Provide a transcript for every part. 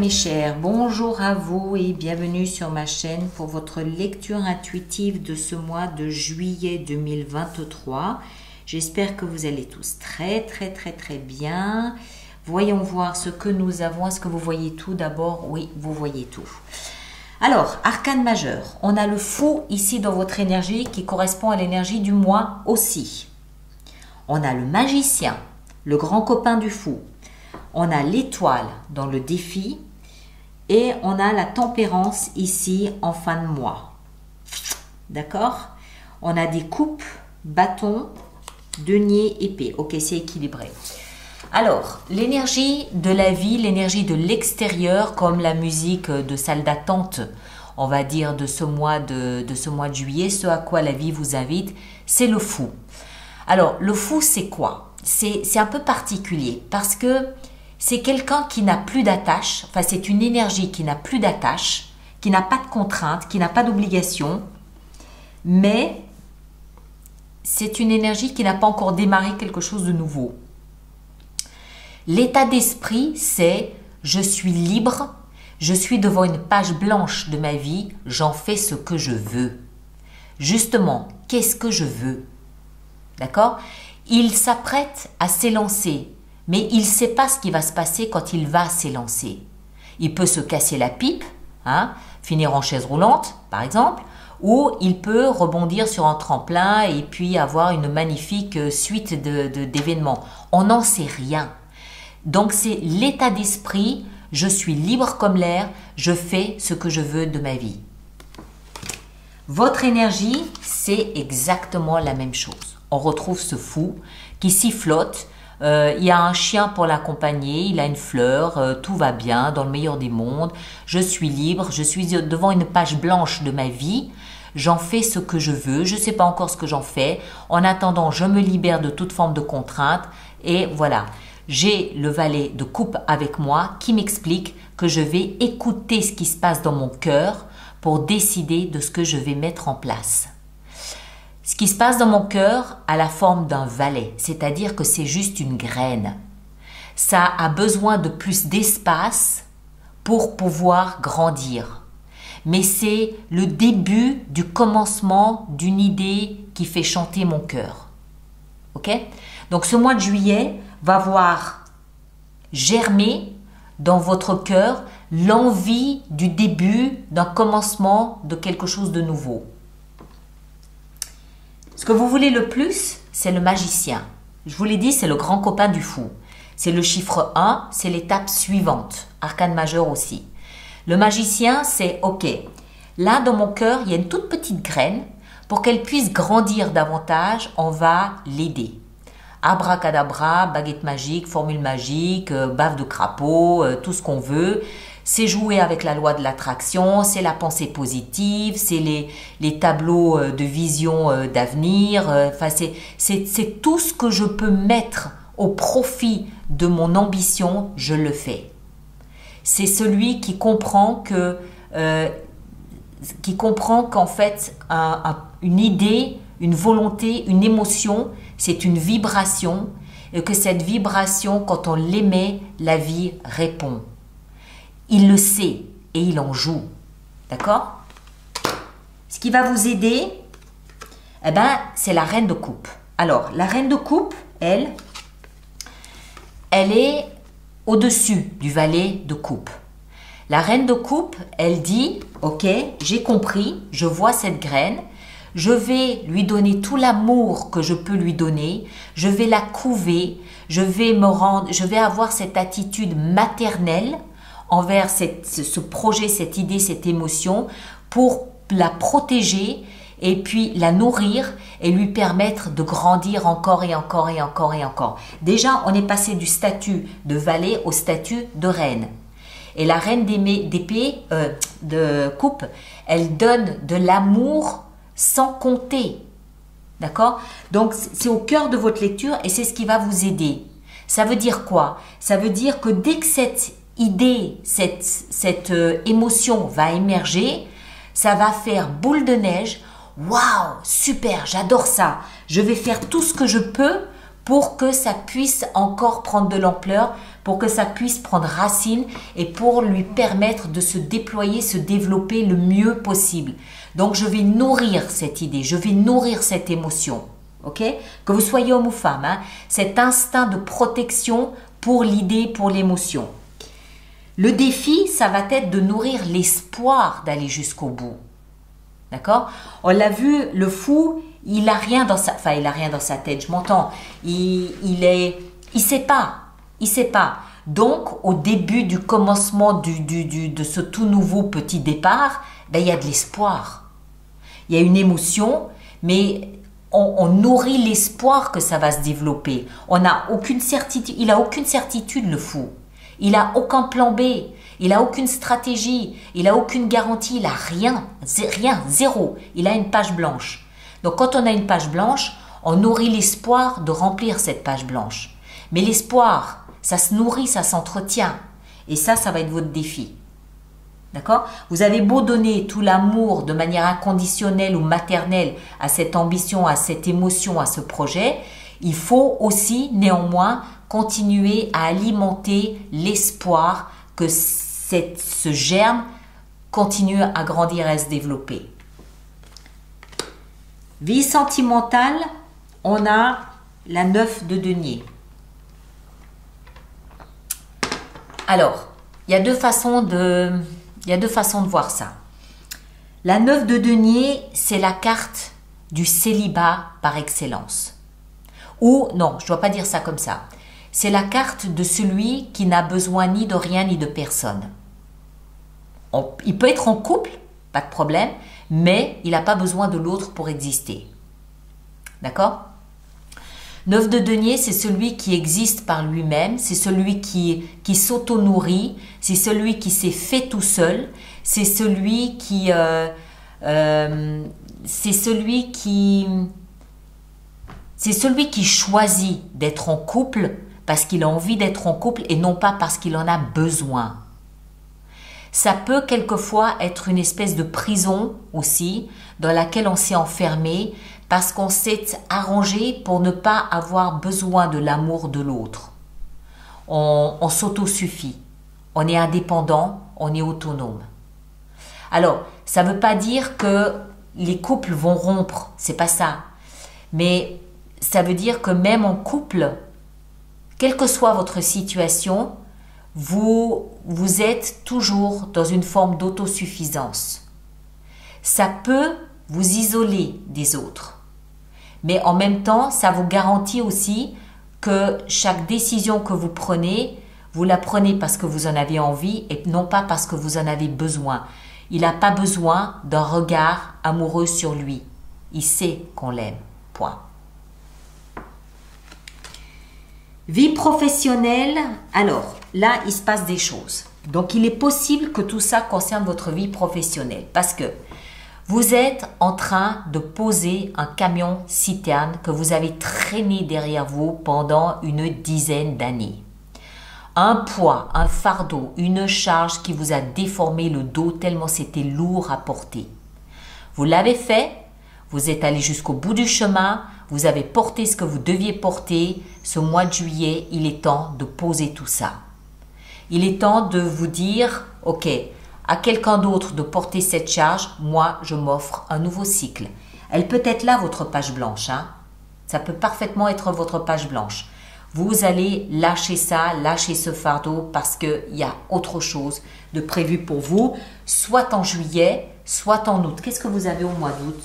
mes chers, bonjour à vous et bienvenue sur ma chaîne pour votre lecture intuitive de ce mois de juillet 2023. J'espère que vous allez tous très bien. Voyons voir ce que nous avons. Est-ce que vous voyez tout d'abord? Oui, vous voyez tout. Alors, arcane majeur, on a le fou ici dans votre énergie qui correspond à l'énergie du mois aussi. On a le magicien, le grand copain du fou. On a l'étoile dans le défi et on a la tempérance ici en fin de mois. D'accord? On a des coupes, bâtons, denier, épée. Ok, c'est équilibré. Alors, l'énergie de la vie, l'énergie de l'extérieur, comme la musique de salle d'attente, on va dire de ce mois de juillet, ce à quoi la vie vous invite, c'est le fou. Alors, le fou, c'est quoi? C'est un peu particulier parce que c'est quelqu'un qui n'a plus d'attache, enfin c'est une énergie qui n'a plus d'attache, qui n'a pas de contraintes, qui n'a pas d'obligation, mais c'est une énergie qui n'a pas encore démarré quelque chose de nouveau. L'état d'esprit, c'est je suis libre, je suis devant une page blanche de ma vie, j'en fais ce que je veux. Justement, qu'est-ce que je veux? D'accord? Il s'apprête à s'élancer. Mais il ne sait pas ce qui va se passer quand il va s'élancer. Il peut se casser la pipe, finir en chaise roulante, par exemple, ou il peut rebondir sur un tremplin et puis avoir une magnifique suite d'événements. On n'en sait rien. Donc c'est l'état d'esprit, je suis libre comme l'air, je fais ce que je veux de ma vie. Votre énergie, c'est exactement la même chose. On retrouve ce fou qui sifflote. Il y a un chien pour l'accompagner, il a une fleur, tout va bien, dans le meilleur des mondes. Je suis libre, je suis devant une page blanche de ma vie. J'en fais ce que je veux, je ne sais pas encore ce que j'en fais. En attendant, je me libère de toute forme de contrainte. Et voilà, j'ai le valet de coupe avec moi qui m'explique que je vais écouter ce qui se passe dans mon cœur pour décider de ce que je vais mettre en place. Ce qui se passe dans mon cœur a la forme d'un valet, c'est-à-dire que c'est juste une graine. Ça a besoin de plus d'espace pour pouvoir grandir. Mais c'est le début du commencement d'une idée qui fait chanter mon cœur. Ok? Donc ce mois de juillet va voir germer dans votre cœur l'envie du début, d'un commencement de quelque chose de nouveau. Ce que vous voulez le plus, c'est le magicien. Je vous l'ai dit, c'est le grand copain du fou. C'est le chiffre 1, c'est l'étape suivante. Arcane majeur aussi. Le magicien, c'est OK. Là, dans mon cœur, il y a une toute petite graine. Pour qu'elle puisse grandir davantage, on va l'aider. Abracadabra, baguette magique, formule magique, bave de crapaud, tout ce qu'on veut. C'est jouer avec la loi de l'attraction, c'est la pensée positive, c'est les tableaux de vision d'avenir. C'est tout ce que je peux mettre au profit de mon ambition, je le fais. C'est celui qui comprend qu'en fait, une idée, une volonté, une émotion, c'est une vibration et que cette vibration, quand on l'émet, la vie répond. Il le sait et il en joue. D'accord? Ce qui va vous aider, c'est la reine de coupe. Alors, la reine de coupe, elle est au-dessus du valet de coupe. La reine de coupe, elle dit, OK, j'ai compris, je vois cette graine, je vais lui donner tout l'amour que je peux lui donner, je vais la couver, je vais avoir cette attitude maternelle envers ce projet, cette idée, cette émotion, pour la protéger et puis la nourrir et lui permettre de grandir encore et encore et encore et encore. Déjà, on est passé du statut de valet au statut de reine. Et la reine d'épée, de coupe, elle donne de l'amour sans compter. D'accord? Donc, c'est au cœur de votre lecture et c'est ce qui va vous aider. Ça veut dire quoi? Ça veut dire que dès que cette idée, cette émotion va émerger, ça va faire boule de neige. Waouh, super, j'adore ça. Je vais faire tout ce que je peux pour que ça puisse encore prendre de l'ampleur, pour que ça puisse prendre racine et pour lui permettre de se déployer, se développer le mieux possible. Donc je vais nourrir cette idée, je vais nourrir cette émotion. Ok? Que vous soyez homme ou femme, hein, cet instinct de protection pour l'idée, pour l'émotion. Le défi, ça va être de nourrir l'espoir d'aller jusqu'au bout. D'accord? On l'a vu, le fou, il a rien dans sa, enfin, il a rien dans sa tête, je m'entends. Il sait pas. Donc, au début du commencement de ce tout nouveau petit départ, ben, il y a de l'espoir. Il y a une émotion, mais on nourrit l'espoir que ça va se développer. On n'a aucune certitude, il n'a aucune certitude, le fou. Il n'a aucun plan B, il n'a aucune stratégie, il n'a aucune garantie, il n'a rien, zéro. Il a une page blanche. Donc quand on a une page blanche, on nourrit l'espoir de remplir cette page blanche. Mais l'espoir, ça se nourrit, ça s'entretient. Et ça va être votre défi. D'accord? Vous avez beau donner tout l'amour de manière inconditionnelle ou maternelle à cette ambition, à cette émotion, à ce projet, il faut aussi néanmoins continuer à alimenter l'espoir que ce germe continue à grandir et à se développer. Vie sentimentale, on a la 9 de denier. Alors, il y a deux façons de voir ça. La 9 de denier, c'est la carte du célibat par excellence. Ou, non, je ne dois pas dire ça comme ça. C'est la carte de celui qui n'a besoin ni de rien ni de personne. Il peut être en couple, pas de problème, mais il n'a pas besoin de l'autre pour exister. D'accord? 9 de denier, c'est celui qui existe par lui-même, c'est celui qui s'auto-nourrit, c'est celui qui s'est fait tout seul, c'est celui qui choisit d'être en couple parce qu'il a envie d'être en couple et non pas parce qu'il en a besoin. Ça peut quelquefois être une espèce de prison aussi dans laquelle on s'est enfermé parce qu'on s'est arrangé pour ne pas avoir besoin de l'amour de l'autre. On s'autosuffit, on est indépendant, on est autonome. Alors, ça ne veut pas dire que les couples vont rompre, c'est pas ça. Mais ça veut dire que même en couple, quelle que soit votre situation, vous êtes toujours dans une forme d'autosuffisance. Ça peut vous isoler des autres. Mais en même temps, ça vous garantit aussi que chaque décision que vous prenez, vous la prenez parce que vous en avez envie et non pas parce que vous en avez besoin. Il n'a pas besoin d'un regard amoureux sur lui. Il sait qu'on l'aime. Point. Vie professionnelle, alors là, il se passe des choses. Donc, il est possible que tout ça concerne votre vie professionnelle parce que vous êtes en train de poser un camion citerne que vous avez traîné derrière vous pendant une dizaine d'années. Un poids, un fardeau, une charge qui vous a déformé le dos tellement c'était lourd à porter. Vous l'avez fait, vous êtes allé jusqu'au bout du chemin, vous avez porté ce que vous deviez porter. Ce mois de juillet, il est temps de poser tout ça. Il est temps de vous dire, ok, à quelqu'un d'autre de porter cette charge, moi je m'offre un nouveau cycle. Elle peut être là votre page blanche, hein? Ça peut parfaitement être votre page blanche. Vous allez lâcher ça, lâcher ce fardeau parce qu'il y a autre chose de prévu pour vous, soit en juillet, soit en août. Qu'est-ce que vous avez au mois d'août?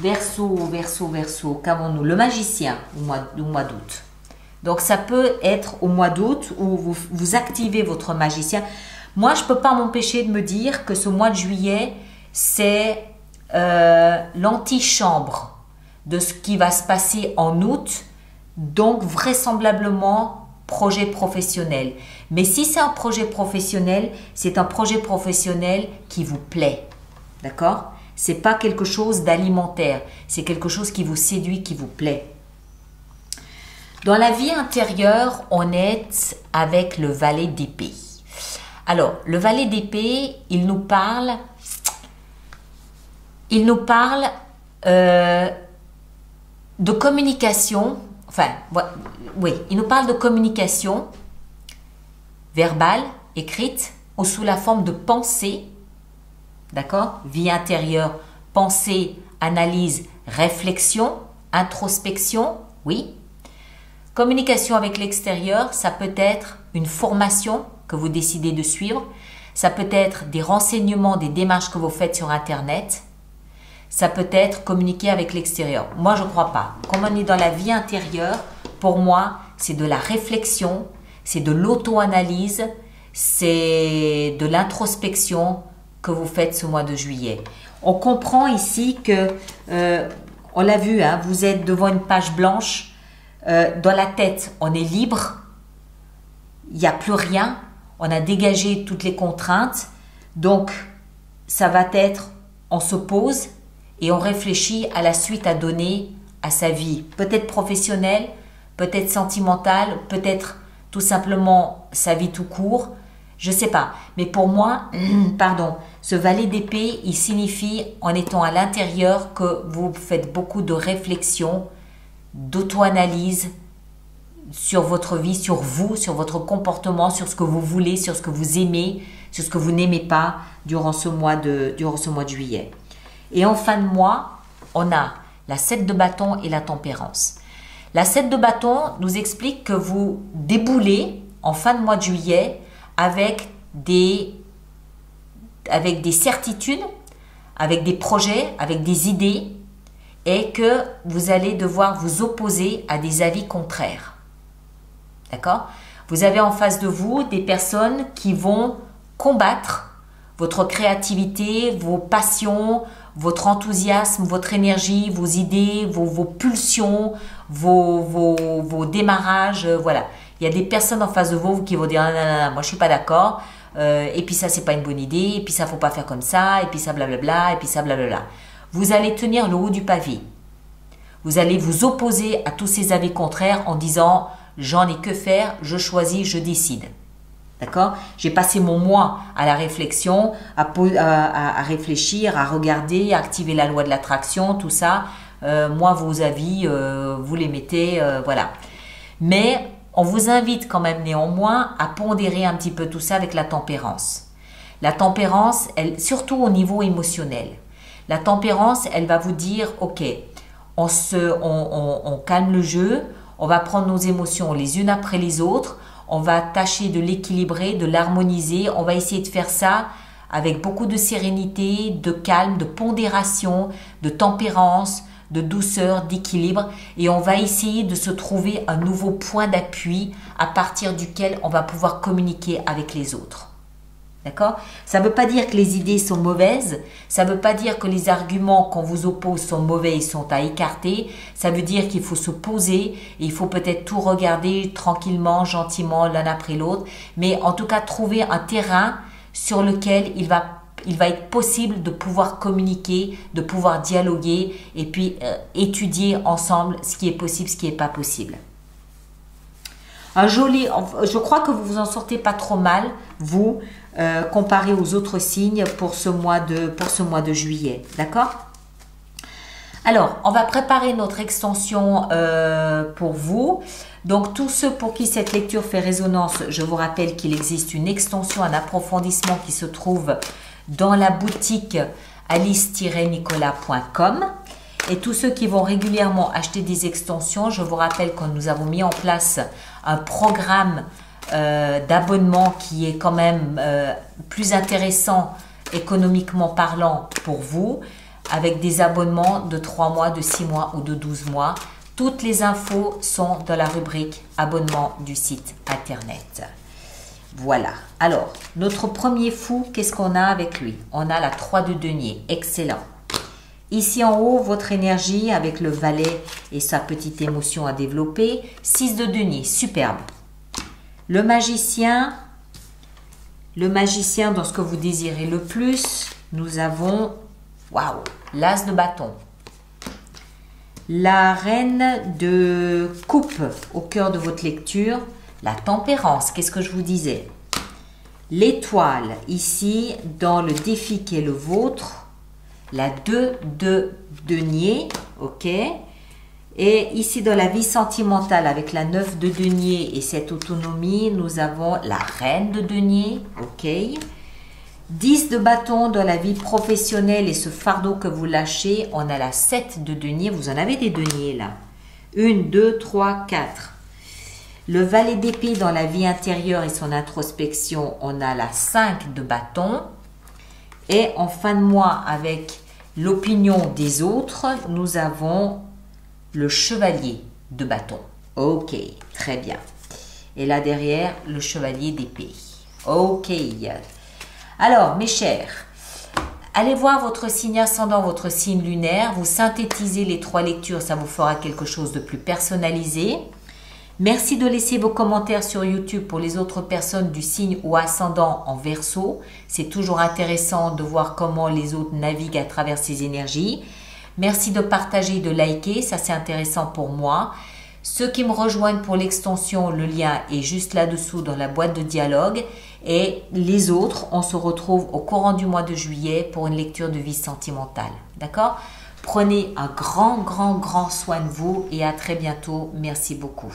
Verseau, Verseau, Verseau, qu'avons-nous? Le magicien au mois d'août. Donc ça peut être au mois d'août où vous activez votre magicien. Moi, je ne peux pas m'empêcher de me dire que ce mois de juillet, c'est l'antichambre de ce qui va se passer en août. Donc, vraisemblablement, projet professionnel. Mais si c'est un projet professionnel, c'est un projet professionnel qui vous plaît. D'accord? C'est pas quelque chose d'alimentaire. C'est quelque chose qui vous séduit, qui vous plaît. Dans la vie intérieure, on est avec le valet d'épée. Alors, le valet d'épée, il nous parle de communication. enfin, oui, il nous parle de communication verbale, écrite, ou sous la forme de pensée, d'accord? Vie intérieure, pensée, analyse, réflexion, introspection, oui. Communication avec l'extérieur, ça peut être une formation que vous décidez de suivre, ça peut être des renseignements, des démarches que vous faites sur Internet, ça peut être communiquer avec l'extérieur. Moi, je ne crois pas. Comme on est dans la vie intérieure, pour moi, c'est de la réflexion, c'est de l'auto-analyse, c'est de l'introspection que vous faites ce mois de juillet. On comprend ici que, on l'a vu, hein, vous êtes devant une page blanche, dans la tête, on est libre, il n'y a plus rien, on a dégagé toutes les contraintes, donc ça va être, on se pose et on réfléchit à la suite à donner à sa vie, peut-être professionnelle, peut-être sentimentale, peut-être tout simplement sa vie tout court, je ne sais pas. Mais pour moi, pardon, ce valet d'épée, il signifie en étant à l'intérieur que vous faites beaucoup de réflexion, d'auto-analyse sur votre vie, sur vous, sur votre comportement, sur ce que vous voulez, sur ce que vous aimez, sur ce que vous n'aimez pas durant ce mois de juillet. Et en fin de mois, on a la 7 de bâton et la tempérance. La 7 de bâton nous explique que vous déboulez en fin de mois de juillet avec des certitudes, avec des projets, avec des idées et que vous allez devoir vous opposer à des avis contraires. D'accord? Vous avez en face de vous des personnes qui vont combattre votre créativité, vos passions, votre enthousiasme, votre énergie, vos idées, vos pulsions, vos démarrages, voilà. Il y a des personnes en face de vous qui vont dire non, non, non, moi je suis pas d'accord, et puis ça c'est pas une bonne idée, et puis ça faut pas faire comme ça, et puis ça blablabla, et puis ça blablabla. Vous allez tenir le haut du pavé. Vous allez vous opposer à tous ces avis contraires en disant j'en ai que faire, je choisis, je décide. D'accord? J'ai passé mon mois à la réflexion, à réfléchir, à regarder, à activer la loi de l'attraction, tout ça. Moi, vos avis, vous les mettez, voilà. Mais on vous invite quand même néanmoins à pondérer un petit peu tout ça avec la tempérance. La tempérance, elle, surtout au niveau émotionnel. La tempérance, elle va vous dire, ok, on calme le jeu, on va prendre nos émotions les unes après les autres, on va tâcher de l'équilibrer, de l'harmoniser, on va essayer de faire ça avec beaucoup de sérénité, de calme, de pondération, de tempérance, de douceur, d'équilibre et on va essayer de se trouver un nouveau point d'appui à partir duquel on va pouvoir communiquer avec les autres. D'accord? Ça ne veut pas dire que les idées sont mauvaises, ça ne veut pas dire que les arguments qu'on vous oppose sont mauvais et sont à écarter, ça veut dire qu'il faut se poser et il faut peut-être tout regarder tranquillement, gentiment, l'un après l'autre, mais en tout cas trouver un terrain sur lequel il va être possible de pouvoir communiquer, de pouvoir dialoguer et puis étudier ensemble ce qui est possible, ce qui n'est pas possible. Un joli, je crois que vous vous en sortez pas trop mal, vous, comparé aux autres signes pour ce mois de juillet. D'accord? Alors, on va préparer notre extension pour vous. Donc, tous ceux pour qui cette lecture fait résonance, je vous rappelle qu'il existe une extension, un approfondissement qui se trouve dans la boutique alice-nicolas.com. Et tous ceux qui vont régulièrement acheter des extensions, je vous rappelle que nous avons mis en place un programme d'abonnement qui est quand même plus intéressant économiquement parlant pour vous, avec des abonnements de 3 mois, de 6 mois ou de 12 mois. Toutes les infos sont dans la rubrique abonnement du site internet. Voilà. Alors, notre premier fou, qu'est-ce qu'on a avec lui? On a la 3 de denier. Excellent. Ici en haut, votre énergie avec le valet et sa petite émotion à développer. 6 de denier. Superbe. Le magicien dans ce que vous désirez le plus, nous avons, waouh, l'as de bâton. La reine de coupe au cœur de votre lecture. La tempérance, qu'est-ce que je vous disais? L'étoile, ici, dans le défi qui est le vôtre. La 2 de denier, ok? Et ici, dans la vie sentimentale, avec la 9 de denier et cette autonomie, nous avons la reine de denier. Ok. 10 de bâton dans la vie professionnelle et ce fardeau que vous lâchez. On a la 7 de denier. Vous en avez des deniers là. 1, 2, 3, 4. Le valet d'épée dans la vie intérieure et son introspection. On a la 5 de bâton. Et en fin de mois, avec l'opinion des autres, nous avons le chevalier de bâton. Ok, très bien. Et là derrière, le chevalier d'épée. Ok. Alors, mes chers, allez voir votre signe ascendant, votre signe lunaire. Vous synthétisez les 3 lectures, ça vous fera quelque chose de plus personnalisé. Merci de laisser vos commentaires sur YouTube pour les autres personnes du signe ou ascendant en Verseau. C'est toujours intéressant de voir comment les autres naviguent à travers ces énergies. Merci de partager, de liker, ça c'est intéressant pour moi. Ceux qui me rejoignent pour l'extension, le lien est juste là-dessous dans la boîte de dialogue. Et les autres, on se retrouve au courant du mois de juillet pour une lecture de vie sentimentale. D'accord? Prenez un grand soin de vous et à très bientôt. Merci beaucoup.